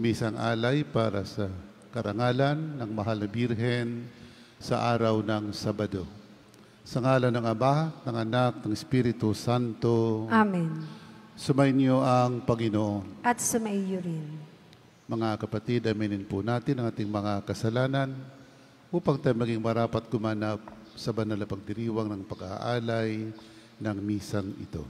Misang alay para sa karangalan ng Mahal na Birhen sa araw ng Sabado. Sa ngalan ng Ama, ng Anak, ng Espiritu Santo. Amen. Sumainyo ang Panginoon. At sumaiyo rin. Mga kapatid, aminin po natin ang ating mga kasalanan upang tayo maging marapat gumanap sa banal na pagdiriwang ng pag-aalay ng misang ito.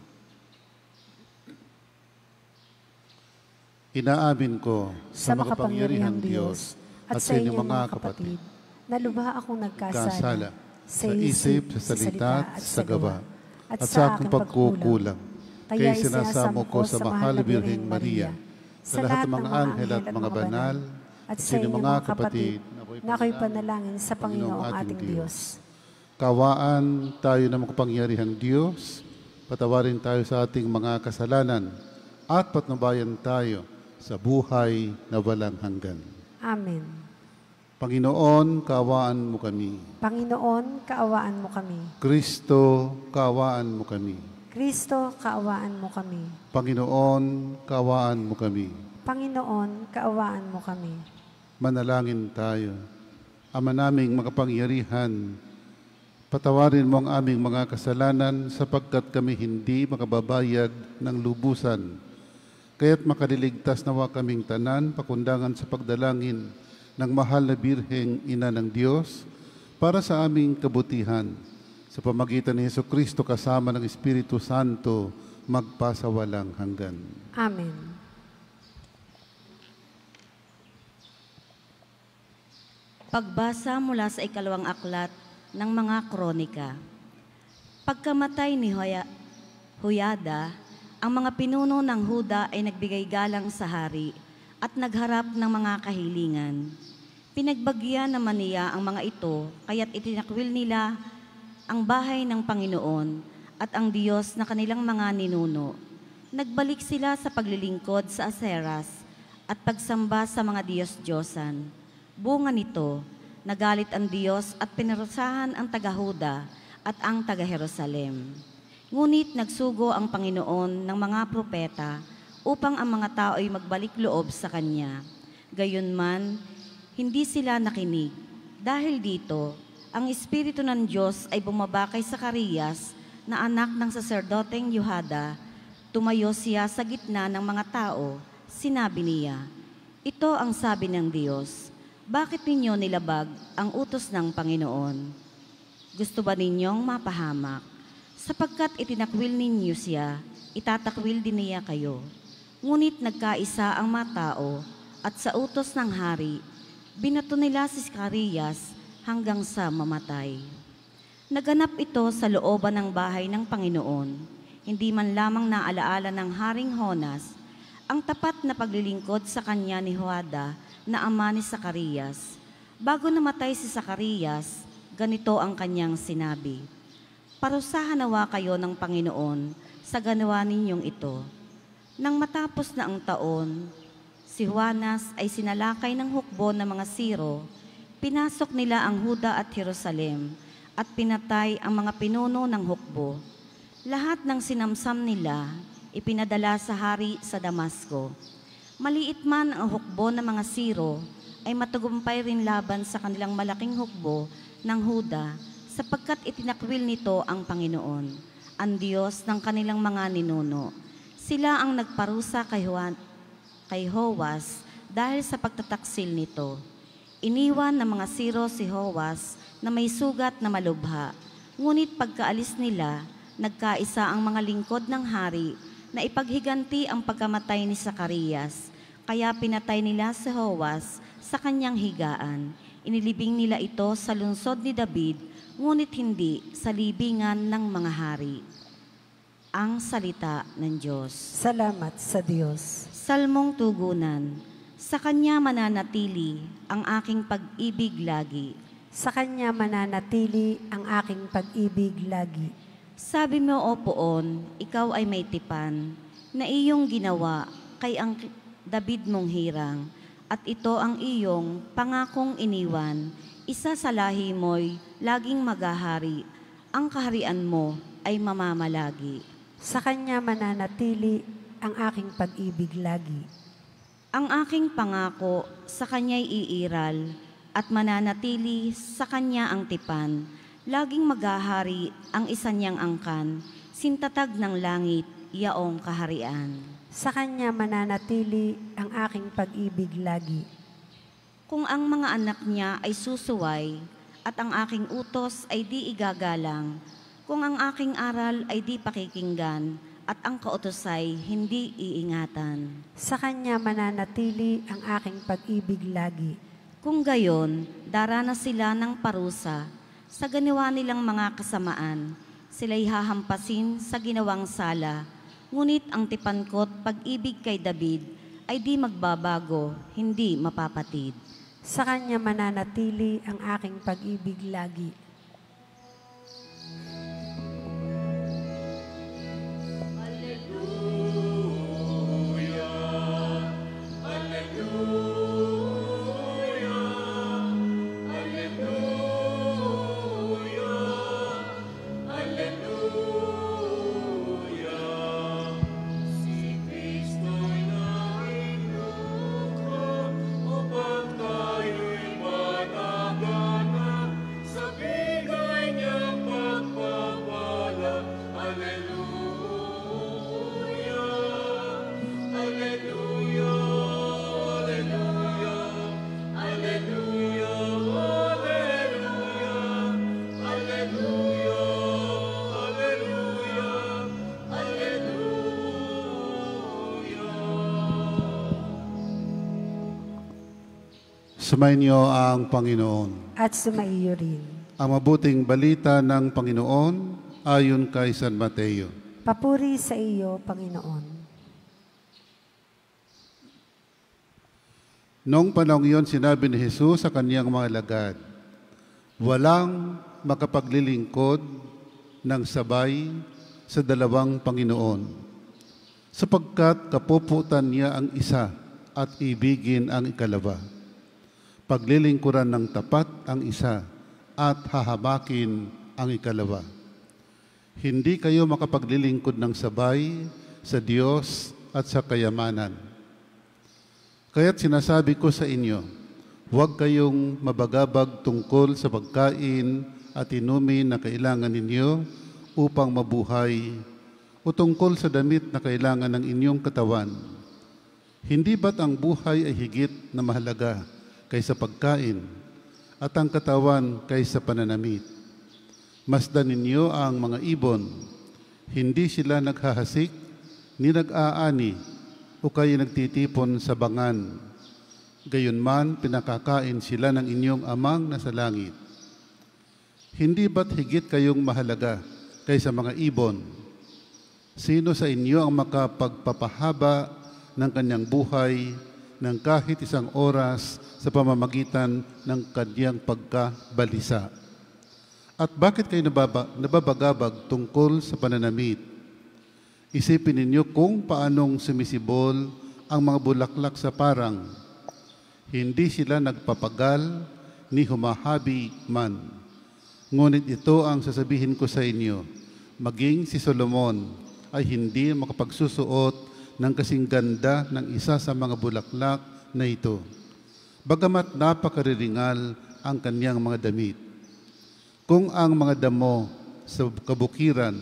Inaamin ko Sa makapangyarihang Diyos at sa inyong mga kapatid, na lubha akong nagkasala sa isip, sa salita, at sa gawa, at sa aking pagkukulang. Kaya sinasamo ko sa Mahal na Birheng Maria, sa lahat ng mga anghel at mga banal, at sa inyong mga kapatid, na ako'y panalangin sa Panginoong ating Diyos. Kawaan tayo ng makapangyarihang Diyos, patawarin tayo sa ating mga kasalanan, at patnubayan tayo sa buhay na walang hanggan. Amen. Panginoon, kaawaan mo kami. Panginoon, kaawaan mo kami. Kristo, kaawaan mo kami. Kristo, kaawaan mo kami. Panginoon, kaawaan mo kami. Panginoon, kaawaan mo kami. Manalangin tayo. Ama naming makapangyarihan, patawarin mo ang aming mga kasalanan sapagkat kami hindi makababayad ng lubusan. Kaya't makaliligtas nawa kaming tanan, pakundangan sa pagdalangin ng Mahal na Birheng Ina ng Diyos para sa aming kabutihan. Sa pamagitan ni Jesucristo kasama ng Espiritu Santo, magpasawalang hanggan. Amen. Pagbasa mula sa ikalawang aklat ng mga kronika. Pagkamatay ni Huyada, ang mga pinuno ng Huda ay nagbigay galang sa hari at nagharap ng mga kahilingan. Pinagbagyan naman niya ang mga ito, kaya't itinakwil nila ang bahay ng Panginoon at ang Diyos na kanilang mga ninuno. Nagbalik sila sa paglilingkod sa Aseras at pagsamba sa mga Diyos-Diyosan. Bunga nito, nagalit ang Diyos at pinarusahan ang taga-Huda at ang taga-Jerusalem. Ngunit nagsugo ang Panginoon ng mga propeta upang ang mga tao ay magbalik loob sa Kanya. Gayunman, hindi sila nakinig. Dahil dito, ang Espiritu ng Diyos ay bumaba kay Zacarias na anak ng saserdoteng Yuhada. Tumayo siya sa gitna ng mga tao. Sinabi niya, "Ito ang sabi ng Diyos, bakit ninyo nilabag ang utos ng Panginoon? Gusto ba ninyong mapahamak? Sapagkat itinakwil ninyo siya, itatakwil din niya kayo. Ngunit nagkaisa ang mga tao at sa utos ng hari, binato nila si Zacarias hanggang sa mamatay. Naganap ito sa looban ng bahay ng Panginoon. Hindi man lamang naalaala ng Haring Honas ang tapat na paglilingkod sa kanya ni Joada na ama ni Zacarias. Bago namatay si Zacarias, ganito ang kanyang sinabi, "Parusahan nawa kayo ng Panginoon sa ganawa ninyong ito." Nang matapos na ang taon, si Juanas ay sinalakay ng hukbo ng mga Siro. Pinasok nila ang Huda at Jerusalem at pinatay ang mga pinuno ng hukbo. Lahat ng sinamsam nila ipinadala sa hari sa Damasco. Maliit man ang hukbo ng mga Siro, ay matagumpay rin laban sa kanilang malaking hukbo ng Huda, sapagkat itinakwil nito ang Panginoon, ang Diyos ng kanilang mga ninuno. Sila ang nagparusa kay Joas dahil sa pagtataksil nito. Iniwan ng mga Siro si Joas na may sugat na malubha. Ngunit pagkaalis nila, nagkaisa ang mga lingkod ng hari na ipaghiganti ang pagkamatay ni Zacarias. Kaya pinatay nila si Joas sa kanyang higaan. Inilibing nila ito sa lungsod ni David, ngunit hindi sa libingan ng mga hari. Ang salita ng Diyos. Salamat sa Diyos. Salmong tugunan. Sa Kanya mananatili ang aking pag-ibig lagi. Sa Kanya mananatili ang aking pag-ibig lagi. Sabi mo, O Poon, ikaw ay may tipan, na iyong ginawa kay ang David mong hirang, at ito ang iyong pangakong iniwan. Isa sa lahi mo'y laging maghahari, ang kaharian mo ay mamamalagi. Sa Kanya mananatili ang aking pag-ibig lagi. Ang aking pangako sa kanya'y iiral at mananatili sa kanya ang tipan. Laging maghahari ang isa niyang angkan, sintatag ng langit, yaong kaharian. Sa kanya mananatili ang aking pag-ibig lagi. Kung ang mga anak niya ay susuway at ang aking utos ay di igagalang, kung ang aking aral ay di pakikinggan at ang kautos ay hindi iingatan. Sa kanya mananatili ang aking pag-ibig lagi. Kung gayon, daranas sila ng parusa sa ginawa nilang mga kasamaan. Sila'y hahampasin sa ginawang sala. Ngunit ang tipankot pag-ibig kay David ay di magbabago, hindi mapapatid. Sa kanya mananatili ang aking pag-ibig lagi. Sumainyo ang Panginoon. At sumaiyo rin. Ang mabuting balita ng Panginoon ayon kay San Mateo. Papuri sa iyo, Panginoon. Noong panahong iyon, sinabi ni Jesus sa kaniyang mga alagad, walang makapaglilingkod ng sabay sa dalawang Panginoon, sapagkat kapuputan niya ang isa at ibigin ang ikalawa. Paglilingkuran ng tapat ang isa at hahamakin ang ikalawa. Hindi kayo makapaglilingkod ng sabay sa Diyos at sa kayamanan. Kaya't sinasabi ko sa inyo, huwag kayong mabagabag tungkol sa pagkain at inumin na kailangan ninyo upang mabuhay o tungkol sa damit na kailangan ng inyong katawan. Hindi ba't ang buhay ay higit na mahalaga kaysa pagkain at ang katawan kaysa pananamit? Masdan ninyo ang mga ibon, hindi sila naghahasik, ni nag-aani, o kayo nagtitipon sa bangan. Gayunman, pinakakain sila ng inyong amang nasa langit. Hindi ba't higit kayong mahalaga kaysa mga ibon? Sino sa inyo ang makapagpapahaba ng kanyang buhay ng kahit isang oras sa pamamagitan ng kanyang pagkabalisa? At bakit kayo nababagabag tungkol sa pananamit? Isipin ninyo kung paanong sumisibol ang mga bulaklak sa parang. Hindi sila nagpapagal ni humahabi man. Ngunit ito ang sasabihin ko sa inyo, maging si Solomon ay hindi makapagsusuot ng kasing ganda ng isa sa mga bulaklak na ito, bagamat napakariringal ang kanyang mga damit. Kung ang mga damo sa kabukiran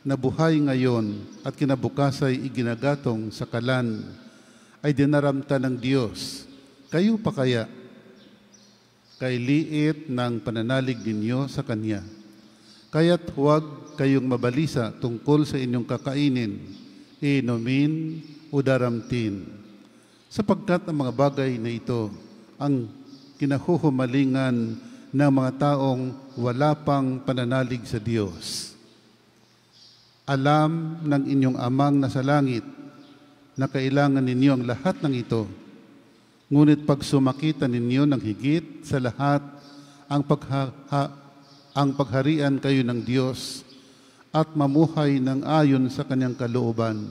na buhay ngayon at kinabukasay iginagatong sa kalan ay dinaramta ng Diyos, kayo pa kaya? Kay liit ng pananalig ninyo sa Kanya. Kaya't huwag kayong mabalisa tungkol sa inyong kakainin, inumin o daramtin, sapagkat ang mga bagay na ito ang kinahuhumalingan ng mga taong wala pang pananalig sa Diyos. Alam ng inyong amang nasa langit na kailangan ninyo ang lahat ng ito, ngunit pag sumakita ninyo ng higit sa lahat ang pagharian kayo ng Diyos at mamuhay ng ayon sa kanyang kalooban,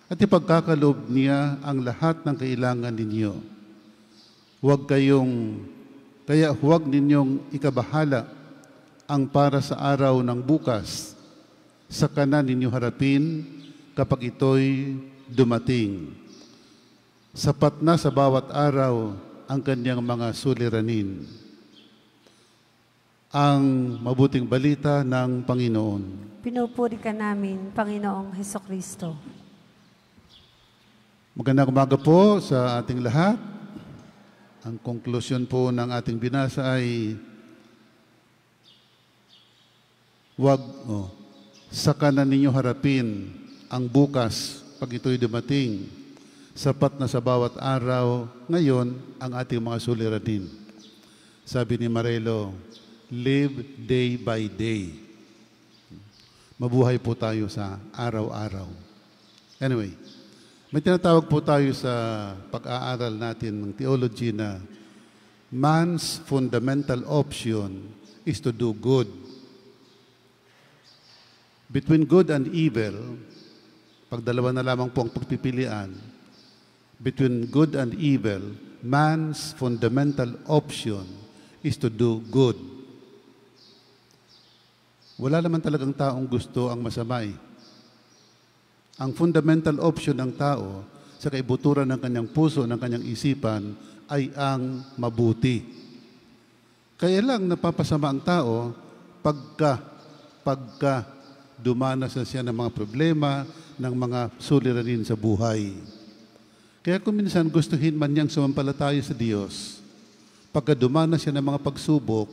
at ipagkakaloob niya ang lahat ng kailangan ninyo. Kaya huwag ninyong ikabahala ang para sa araw ng bukas, sa kanan ninyo harapin kapag ito'y dumating. sapat na sa bawat araw ang kanyang mga suliranin. Ang mabuting balita ng Panginoon. Pinupuri ka namin, Panginoong Hesukristo. Magandang umaga po sa ating lahat. Ang konklusyon po ng ating binasa ay saka na ninyo harapin ang bukas pag ito'y dumating. Sapat na sa bawat araw, ngayon, ang ating mga suliranin. Sabi ni Marelo, live day by day. Mabuhay po tayo sa araw-araw. Anyway, may tinatawag po tayo sa pag-aaral natin ng theology na man's fundamental option is to do good. Between good and evil, pag dalawa na lamang po ang pagpipilian, between good and evil, man's fundamental option is to do good. Wala naman talagang taong gusto ang masama eh. Ang fundamental option ng tao sa kaibuturan ng kanyang puso, ng kanyang isipan, ay ang mabuti. Kaya lang napapasama ang tao pagka dumanas na siya ng mga problema, ng mga suliranin sa buhay. Kaya kung minsan gustuhin man niyang sumampalataya sa Diyos, pagka dumanas siya ng mga pagsubok,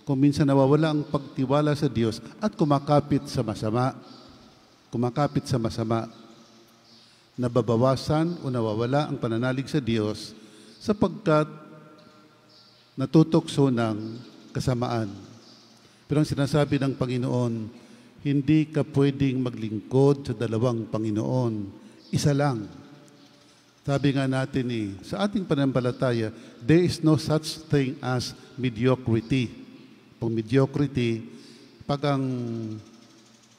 kung minsan nawawala ang pagtiwala sa Diyos at kumakapit sa masama, nababawasan o nawawala ang pananalig sa Diyos sapagkat natutokso ng kasamaan. Pero ang sinasabi ng Panginoon, hindi ka pwedeng maglingkod sa dalawang Panginoon. Isa lang. Sabi nga natin sa ating pananampalataya, there is no such thing as mediocrity. Pag mediocrity, pag ang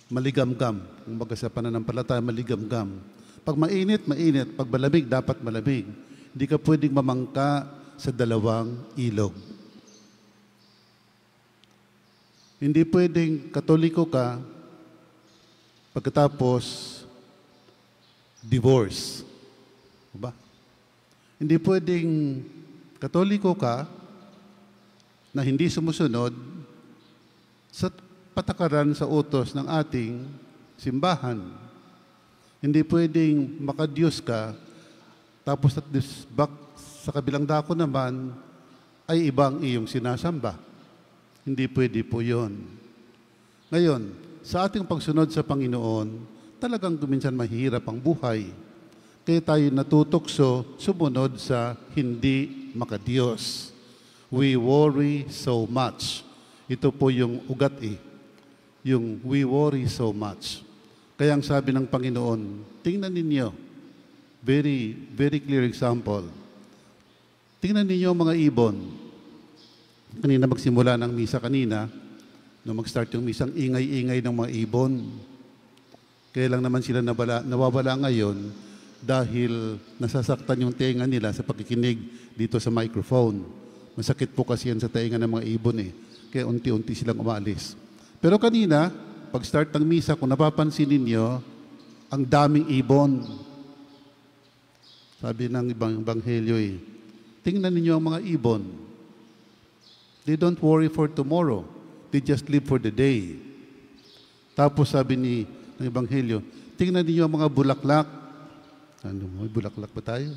maligamgam, kumbaga sa pananampalataya, maligamgam. Pag mainit, mainit. Pag malamig, dapat malamig. Hindi ka pwedeng mamangka sa dalawang ilog. Hindi pwedeng katoliko ka, pagkatapos divorce. Diba? Hindi pwedeng katoliko ka na hindi sumusunod sa patakaran sa utos ng ating simbahan. Hindi pwedeng makadiyos ka tapos at this back sa kabilang dako naman ay ibang iyong sinasamba. Hindi pwede po yun. Ngayon, sa ating pagsunod sa Panginoon, talagang minsan mahirap ang buhay. Kaya tayo natutokso sumunod sa hindi makadiyos. We worry so much. Ito po yung ugat yung we worry so much. Kaya ang sabi ng Panginoon, tingnan ninyo, very, very clear example. Tingnan ninyo mga ibon. Kanina magsimula ng misa kanina, nung mag-start yung misang ingay-ingay ng mga ibon. Kaya lang naman sila nawawala ngayon dahil nasasaktan yung tenga nila sa pakikinig dito sa microphone. Masakit po kasi yan sa tenga ng mga ibon Kaya unti-unti silang umalis. Pero kanina, pag-start ng misa, kung napapansin ninyo, ang daming ibon. Sabi ng ibang ebanghelyo tingnan ninyo ang mga ibon. They don't worry for tomorrow. They just live for the day. Tapos sabi ng ebanghelyo, tingnan ninyo ang mga bulaklak. Ano mo, bulaklak ba tayo?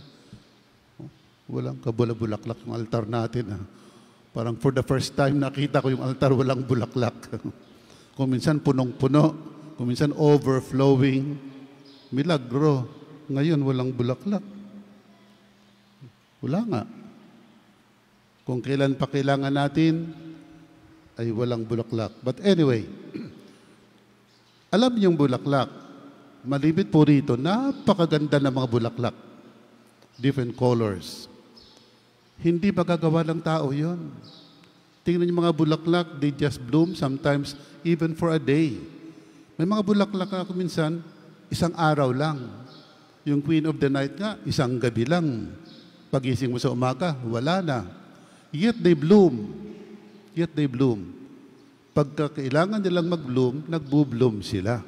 Walang kabula-bulaklak yung altar natin. Parang for the first time nakita ko yung altar, walang bulaklak. Kung minsan punong-puno, kung minsan overflowing. Milagro. Ngayon walang bulaklak. Wala nga. Kung kailan pa kailangan natin, ay walang bulaklak. But anyway, alam niyong bulaklak, malibit po rito, napakaganda ng mga bulaklak. Different colors. Hindi magagawa ng tao yon. Tingnan niyo mga bulaklak, they just bloom sometimes even for a day. May mga bulaklak ako minsan, isang araw lang. Yung Queen of the Night nga, isang gabi lang. Pagising mo sa umaga, wala na. Yet they bloom. Yet they bloom. Pagka kailangan nilang mag-bloom, nagbo-bloom sila.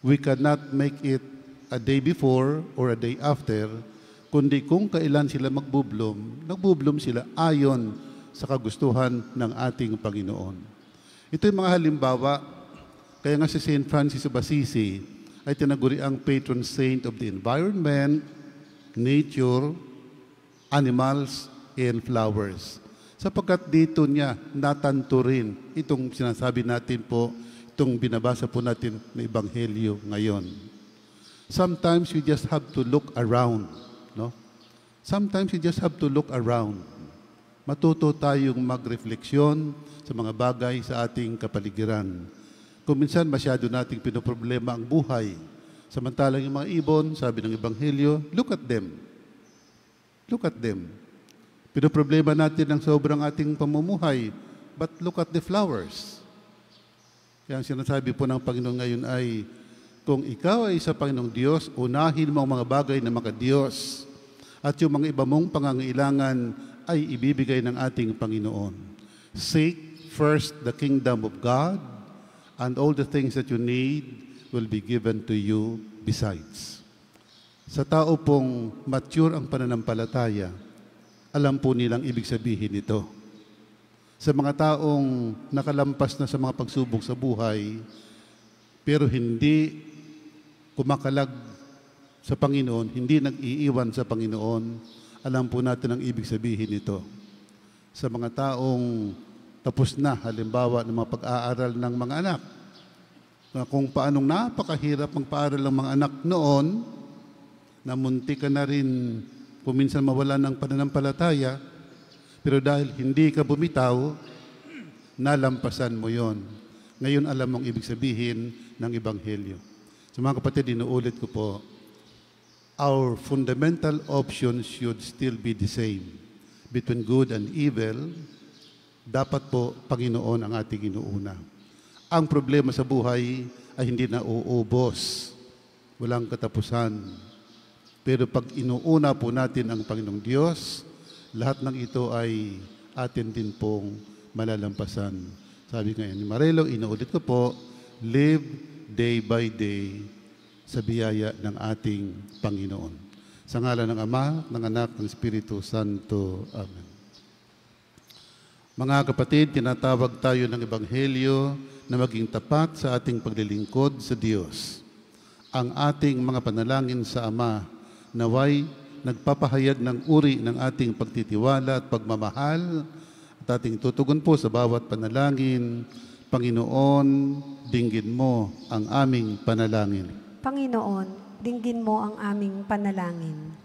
We cannot make it a day before or a day after. kundi kung kailan sila nagbubloom sila ayon sa kagustuhan ng ating Panginoon. Ito yung mga halimbawa, kaya nga si St. Francis of Assisi ay tinaguri ang patron saint of the environment, nature, animals, and flowers. Sapagkat dito niya natanto rin itong sinasabi natin po, itong binabasa po natin na Ebanghelyo ngayon. Sometimes you just have to look around, no? Sometimes you just have to look around. Matuto tayong magrefleksyon sa mga bagay sa ating kapaligiran. Kung minsan masyado nating pinoproblema ang buhay, samantalang yung mga ibon, sabi ng Ebanghelyo, look at them. Look at them. Pinoproblema natin ang sobrang ating pamumuhay, but look at the flowers. Kaya ang sinasabi po ng Panginoon ngayon ay, kung ikaw ay sa Panginoong Diyos, unahin mo ang mga bagay na maka-Diyos at yung mga iba mong pangangailangan ay ibibigay ng ating Panginoon. Seek first the kingdom of God and all the things that you need will be given to you besides. Sa tao pong mature ang pananampalataya, alam po nilang ibig sabihin ito. Sa mga taong nakalampas na sa mga pagsubok sa buhay, pero hindi kumakalag sa Panginoon, hindi nag-iiwan sa Panginoon, alam po natin ang ibig sabihin nito. Sa mga taong tapos na, halimbawa, ng mga pag-aaral ng mga anak, kung paanong napakahirap magpaaral ng mga anak noon, na munti ka na rin kuminsan mawala ng pananampalataya, pero dahil hindi ka bumitaw, nalampasan mo yon. Ngayon alam mong ibig sabihin ng Ebanghelyo. So mga kapatid, inuulit ko po, our fundamental options should still be the same. Between good and evil, dapat po Panginoon ang ating inuuna. Ang problema sa buhay ay hindi na uubos. Walang katapusan. Pero pag inuuna po natin ang Panginoong Diyos, lahat ng ito ay atin din pong malalampasan. Sabi ngayon ni Marelo, inuulit ko po, live day by day sa biyaya ng ating Panginoon. Sa ngalan ng Ama, ng Anak, ng Espiritu Santo. Amen. Mga kapatid, tinatawag tayo ng Ebanghelyo na maging tapat sa ating paglilingkod sa Diyos. Ang ating mga panalangin sa Ama, naway nagpapahayag ng uri ng ating pagtitiwala at pagmamahal at ating tutugon po sa bawat panalangin. Panginoon, dinggin mo ang aming panalangin. Panginoon, dinggin mo ang aming panalangin.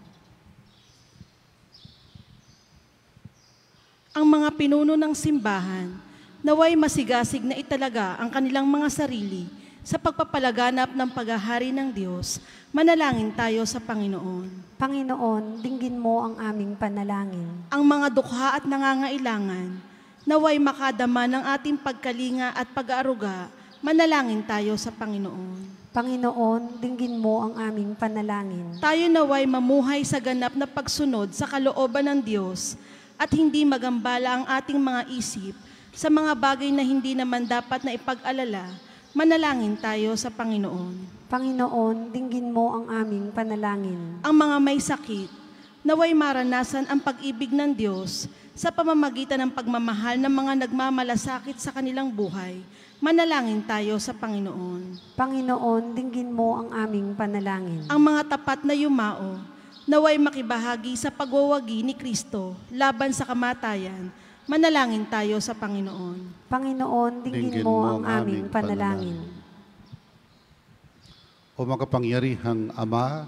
Ang mga pinuno ng simbahan, naway masigasig na italaga ang kanilang mga sarili sa pagpapalaganap ng paghahari ng Diyos. Manalangin tayo sa Panginoon. Panginoon, dinggin mo ang aming panalangin. Ang mga dukha at nangangailangan, naway makadama ng ating pagkalinga at pag-aaruga. Manalangin tayo sa Panginoon. Panginoon, dinggin mo ang aming panalangin. Tayo naway mamuhay sa ganap na pagsunod sa kalooban ng Diyos at hindi magambala ang ating mga isip sa mga bagay na hindi naman dapat na ipag-alala. Manalangin tayo sa Panginoon. Panginoon, dinggin mo ang aming panalangin. Ang mga may sakit, naway maranasan ang pag-ibig ng Diyos sa pamamagitan ng pagmamahal ng mga nagmamalasakit sa kanilang buhay. Manalangin tayo sa Panginoon. Panginoon, dinggin mo ang aming panalangin. Ang mga tapat na yumao, naway makibahagi sa pagwawagi ni Kristo laban sa kamatayan. Manalangin tayo sa Panginoon. Panginoon, dinggin mo ang aming panalangin. O makapangyarihang Ama,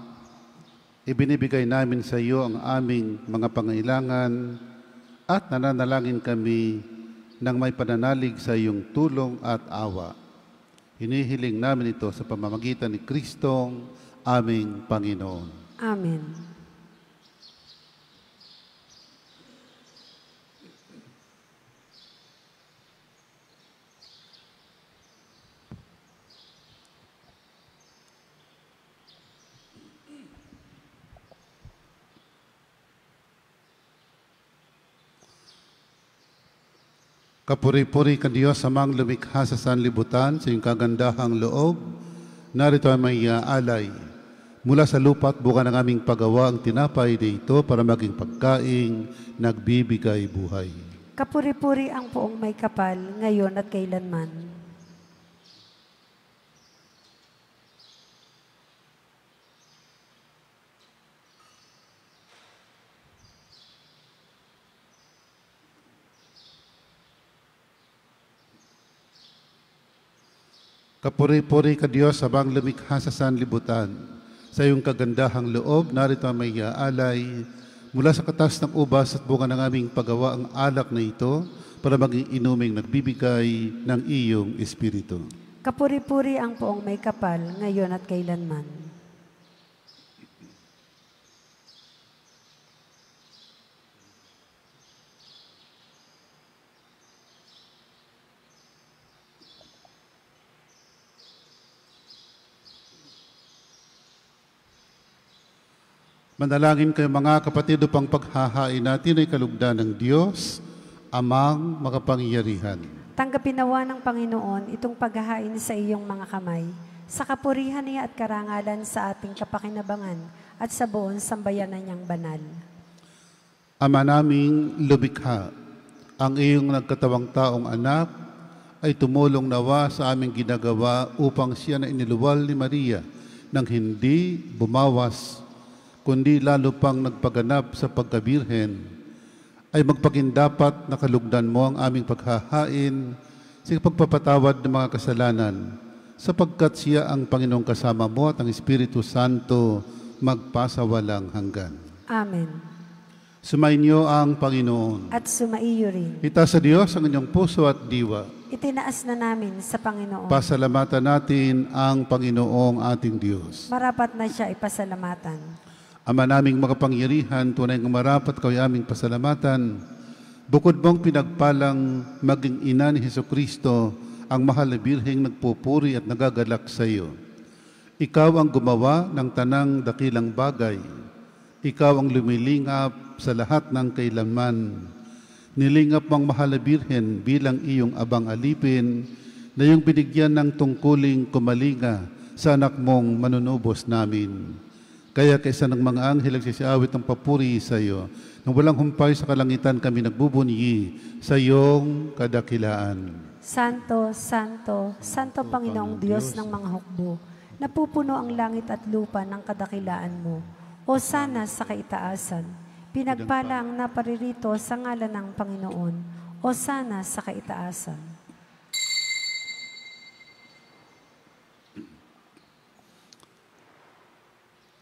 ibinibigay namin sa iyo ang aming mga pangailangan at nananalangin kami nang may pananalig sa iyong tulong at awa. Hinihiling namin ito sa pamamagitan ni Kristong aming Panginoon. Amen. Kapuri-puri ka Diyos, amang lumikha sa sanlibutan sa iyong kagandahang loob. Narito ay may alay Mula sa lupa at buka ng aming paggawa ang tinapay na ito para maging pagkaing nagbibigay buhay. Kapuri-puri ang poong may kapal, ngayon at kailanman. Kapuri-puri ka Diyos habang lumikha sa sanlibutan. Sa iyong kagandahang loob, narito ang may aalay. Mula sa katas ng ubas at bunga ng aming paggawa ang alak na ito para maging inuming nagbibigay ng iyong Espiritu. Kapuri-puri ang poong may kapal, ngayon at kailanman. Manalangin kayo mga kapatid upang paghahain natin ay kalugdan ng Diyos, Amang makapangyarihan. Tanggapin nawa ng Panginoon itong paghahain sa iyong mga kamay, sa kapurihan niya at karangalan sa ating kapakinabangan at sa buong sambayanan niyang banal. Ama naming lumikha, ang iyong nagkatawang taong anak ay tumulong nawa sa aming ginagawa upang siya na iniluwal ni Maria nang hindi bumawas kundi lalo pang nagpaganap sa pagkabirhen, ay magpakindapat na kalugdan mo ang aming paghahain sa pagpapatawad ng mga kasalanan, sapagkat siya ang Panginoong kasama mo at ang Espiritu Santo magpasawalang hanggan. Amen. Sumainyo ang Panginoon. At sumaiyo rin. Itaas sa Diyos ang inyong puso at diwa. Itinaas na namin sa Panginoon. Pasalamatan natin ang Panginoong ating Diyos. Marapat na siya ipasalamatan. Ama naming makapangyarihan, tunay ng marapat kaw aming pasalamatan. Bukod mong pinagpalang maging ina ni Hesukristo, ang mahal na birheng nagpupuri at nagagalak sa iyo. Ikaw ang gumawa ng tanang dakilang bagay. Ikaw ang lumilingap sa lahat ng kailanman. Nilingap mong mahal na birhen bilang iyong abang alipin na iyong binigyan ng tungkuling kumalinga sa anak mong manunubos namin. Kaya kaysa ng mga anghel nagsisiawit ng papuri sa iyo, nang walang humpay sa kalangitan kami nagbubunyi sa iyong kadakilaan. Santo, Santo, Santo Panginoong Diyos ng mga hukbo, napupuno ang langit at lupa ng kadakilaan mo. O sana sa kaitaasan, pinagpala ang naparirito sa ngalan ng Panginoon. O sana sa kaitaasan.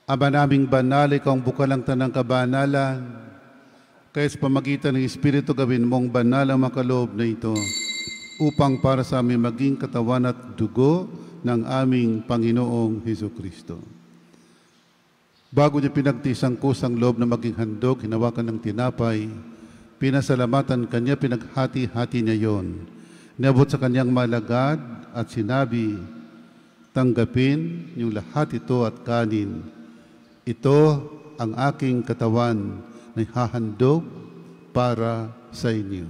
Ama naming banal, ikaw ang bukal ng tanang kabanalan. Kaya sa pamagitan ng Espiritu gawin mong banal ang makaloob na ito upang para sa amin maging katawan at dugo ng aming Panginoong Hesukristo. Bago niya pinagtiis ang kusang loob na maging handog, hinawakan ng tinapay, pinasalamatan kanya, pinaghati-hati niya yon. Niabot sa kanyang malagad at sinabi, tanggapin yung lahat ito at kanin. Ito ang aking katawan na hahandog para sa inyo.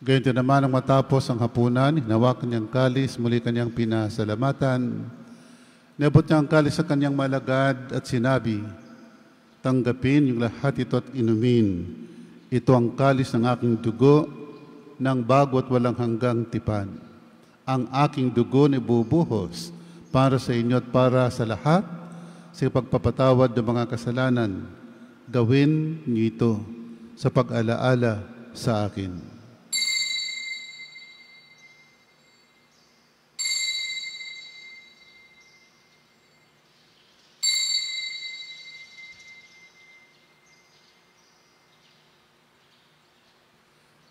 Ganito naman ang matapos ang hapunan, hinawakan niyang kalis, muli kanyang pinasalamatan. Niabot niya ang kalis sa kanyang malagad at sinabi, tanggapin yung lahat ito at inumin. Ito ang kalis ng aking dugo ng bago at walang hanggang tipan. Ang aking dugo na ibubuhos para sa inyo at para sa lahat sa pagpapatawad ng mga kasalanan. Gawin niyo ito sa pag-alaala sa akin.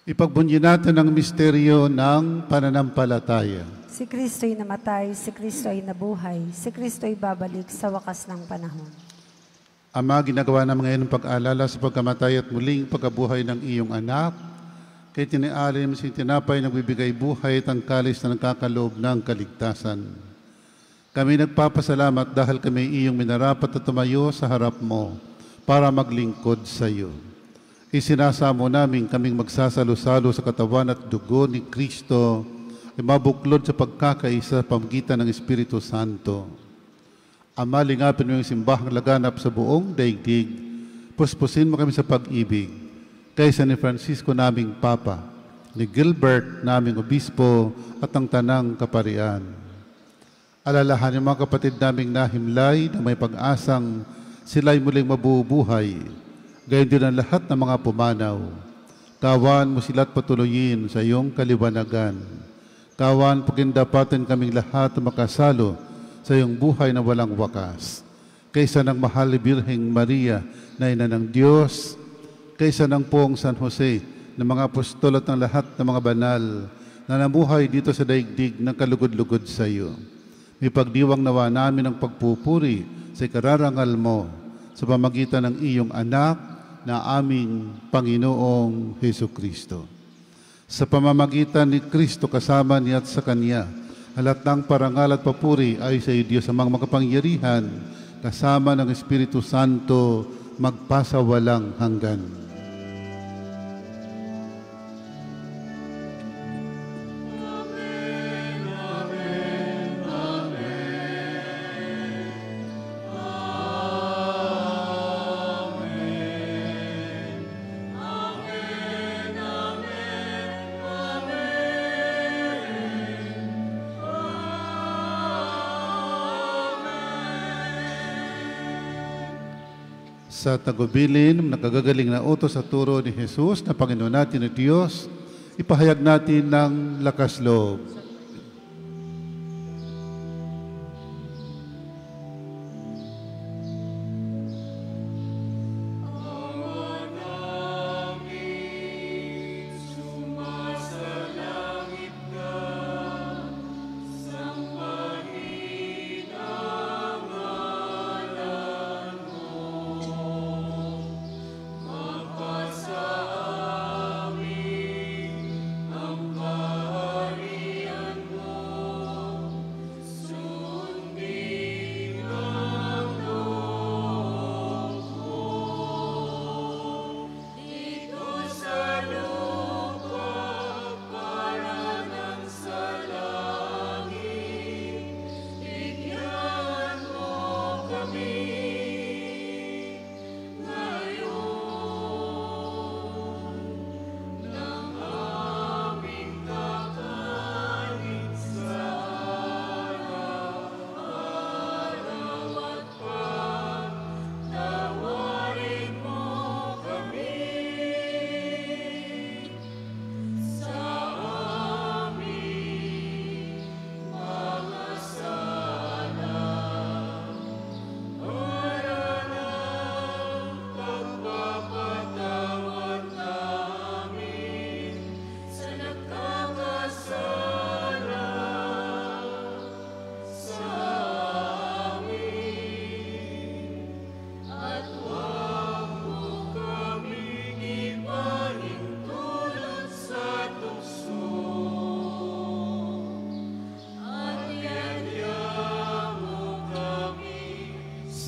Ipagbunyi natin ang misteryo ng pananampalataya. Si Kristo'y namatay, si Kristo'y nabuhay, si Kristo'y babalik sa wakas ng panahon. Ama, ginagawa namin ngayon ng pag-alala sa pagkamatay at muling pagkabuhay ng iyong anak. Kaya tinialim si tinapay nagbibigay buhay at ang kalis na nagkakaloob ng kaligtasan. Kami nagpapasalamat dahil kami iyong minarapat na tumayo sa harap mo para maglingkod sa iyo. Isinasamo namin kaming magsasalo-salo sa katawan at dugo ni Kristo ay mabuklod sa pagkakaisa sa pamagitan ng Espiritu Santo. Ama, lingapin mo yung simbahang laganap sa buong daigdig. Puspusin mo kami sa pag-ibig. Kaysa ni Francisco naming Papa, ni Gilbert naming Obispo at ang Tanang Kaparian. Alalahanin mga kapatid naming nahimlay na may pag-asang sila'y muling mabubuhay. Gayon din ang lahat ng mga pumanaw. Kawan mo sila't patuloyin sa iyong kaliwanagan. Kawan pagindapatan kaming lahat na makasalo sa iyong buhay na walang wakas. Kaysa ng mahal ni Birheng Maria na ina ng Diyos, kaysa ng Poong San Jose, ng mga apostol at ng lahat ng mga banal na namuhay dito sa daigdig ng kalugod-lugod sa iyo. May pagdiwang nawa namin ang pagpupuri sa ikararangal mo sa pamagitan ng iyong anak na aming Panginoong Hesukristo. Sa pamamagitan ni Kristo kasama niya at sa Kanya, halat ng parangal at papuri ay sa iyo, Diyos, amang makapangyarihan, kasama ng Espiritu Santo, magpasawalang hanggan. Sa tagubilin, nakagagaling na utos sa turo ni Jesus na Panginoon natin at Diyos, ipahayag natin ng lakas loob.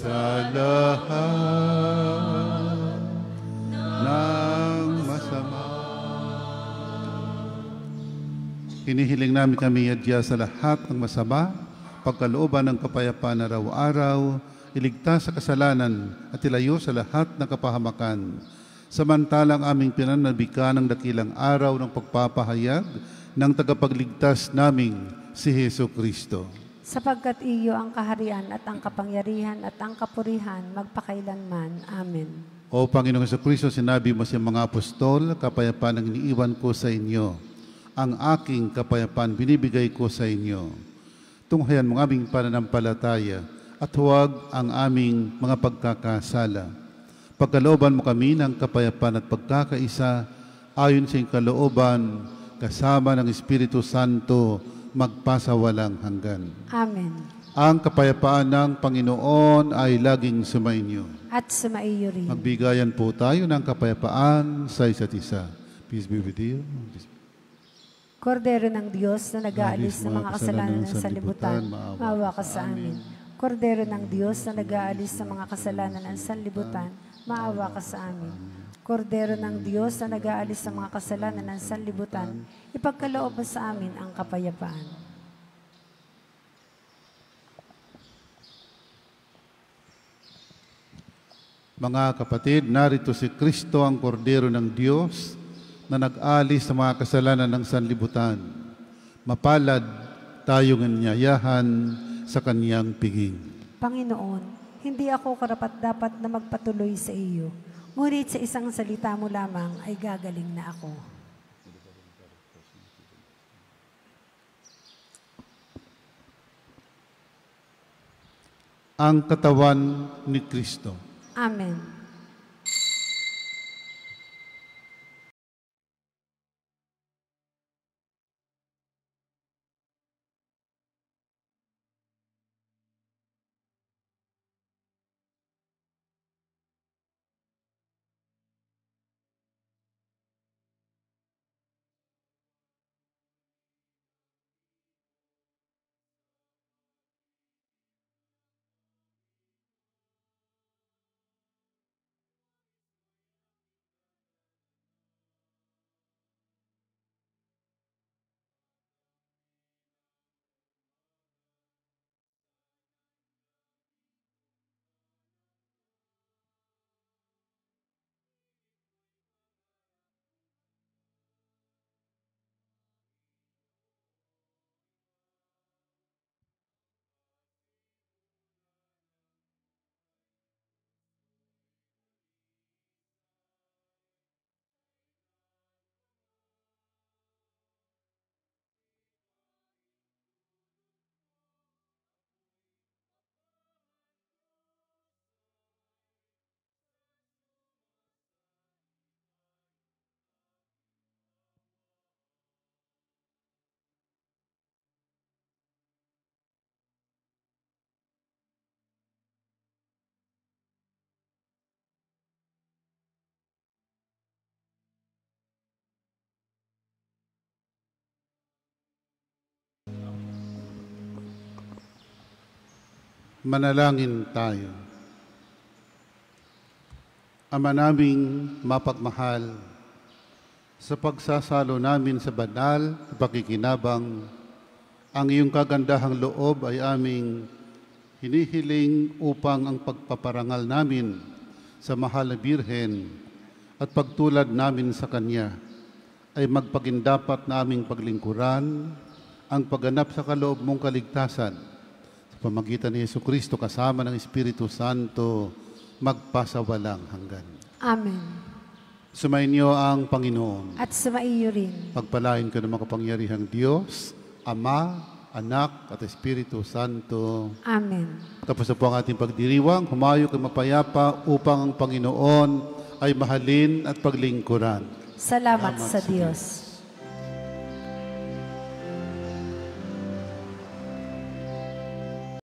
Sa lahat ng masama, hinihiling namin kami adya sa lahat ng masama, pagkalooban ng kapayapaan araw-araw, iligtas sa kasalanan at ilayo sa lahat ng kapahamakan. Samantalang aming pinanabika ng dakilang araw ng pagpapahayag ng tagapagligtas naming si Hesukristo. Sapagkat iyo ang kaharian at ang kapangyarihan at ang kapurihan magpakailanman. Amen. O Panginoong Hesukristo, sinabi mo sa mga apostol, kapayapaan ang iniiwan ko sa inyo. Ang aking kapayapaan binibigay ko sa inyo. Tunghayan mo aming pananampalataya at huwag ang aming mga pagkakasala. Pagkalooban mo kami ng kapayapaan at pagkakaisa ayon sa iyong kalooban, kasama ng Espiritu Santo, magpasawalang hanggan. Amen. Ang kapayapaan ng Panginoon ay laging sumainyo. At sumaiyo rin. Magbigayan po tayo ng kapayapaan sa isa't isa. Peace be with you. Kordero ng Diyos na nag-aalis ng mga kasalanan ng sanlibutan, maawa ka sa amin. Kordero ng Diyos na nag-aalis ng mga kasalanan ng sanlibutan, maawa ka sa amin. Kordero ng Diyos na nag-aalis ng mga kasalanan ng sanlibutan, ipagkaloob mo sa amin ang kapayapaan. Mga kapatid, narito si Kristo ang Kordero ng Diyos na nag-alis sa mga kasalanan ng sanlibutan. Mapalad tayong anyayahan sa Kanyang piging. Panginoon, hindi ako karapat-dapat na magpatuloy sa iyo, ngunit sa isang salita mo lamang ay gagaling na ako. Ang katawan ni Kristo. Amen. Manalangin tayo. Ama naming mapagmahal, sa pagsasalo namin sa banal na pakikinabang, ang iyong kagandahang loob ay aming hinihiling upang ang pagpaparangal namin sa mahal na Birhen at pagtulad namin sa Kanya ay magpagindapat na aming paglingkuran ang pagganap sa kaloob mong kaligtasan pamagitan ni Jesucristo kasama ng Espiritu Santo, magpasawalang hanggan. Amen. Sumainyo ang Panginoon. At sumaiyo rin. Pagpalain ka ng makapangyarihang Diyos, Ama, Anak, at Espiritu Santo. Amen. Tapos na po ang ating pagdiriwang, humayo kay mapayapa upang ang Panginoon ay mahalin at paglingkuran. Salamat sa Diyos.